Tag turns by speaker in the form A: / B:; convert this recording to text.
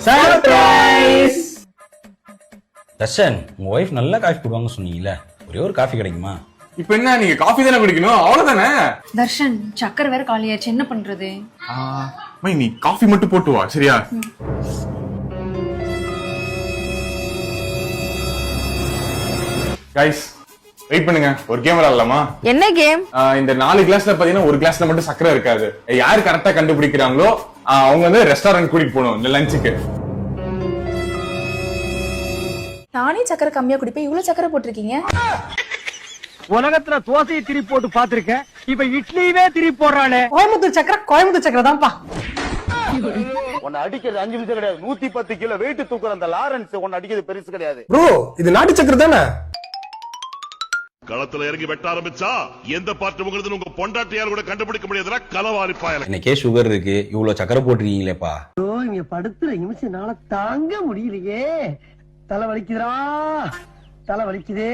A: Surprise.
B: Darshan, உங்க wife நல்ல coffee போடுவாங்க சொன்னீங்கல்ல, ஒரே ஒரு காஃபி கிடைக்குமா?
A: இப்ப என்ன, நீங்க காஃபி தானே குடிக்கணும், அவ்வளவுதானே.
C: தர்ஷன், சக்கரை வேற காலியாச்சு, என்ன பண்றது?
A: நீ காஃபி மட்டும் போட்டு வா, சரியா? கைஸ் வெயிட் பண்ணுங்க, ஒரு கேம் விளையாடலாமா?
D: என்ன கேம்?
A: இந்த 4 கிளாஸ்ல பாத்தீங்கன்னா ஒரு கிளாஸ்ல மட்டும் சக்கரை இருக்காது. யாரு கரெக்டா கண்டுபிடிக்கிறாங்களோ அவங்க வந்து ரெஸ்டாரண்ட் கூட்டிட்டு போகணும் இந்த லஞ்சுக்கு.
D: நானே சக்கரை கம்மியா குடிப்பேன், இவ்வளவு சக்கரை போட்டிருக்கீங்க.
E: உலகத்துல தோசையை திருப்பி போட்டு பாத்திருக்கேன், இப்ப இட்லியவே திருப்பி போடுறானே.
F: கோயம்புத்தூர் சக்கரை தான்ப்பா.
G: உன்னை அடிக்கிறது 5 நிமிஷம் கிடையாது, 110 கிலோ வெயிட் தூக்குற அந்த லாரன்ஸ் உன்னை அடிக்கிறது பெருசு கிடையாது.
H: ப்ரோ, இது நாட்டு சக்கரை தானே?
I: களத்துல இறங்கி வெட்ட ஆரம்பிச்சா எந்த பார்ட்டி உங்களுது உங்க பொண்டாட்டியார் கூட கண்டுபிடிக்க முடியாதுடா களவாரிப்பாயல.
B: எனக்கே சுகர் இருக்கு, இவ்வளவு சக்கரை போட்டிருக்கீங்களேப்பா.
E: இங்க படுத்துற நிமிஷம் நாள தாங்க முடியலையே. தலை வலிக்குதுடா, தலை வலிக்குதே.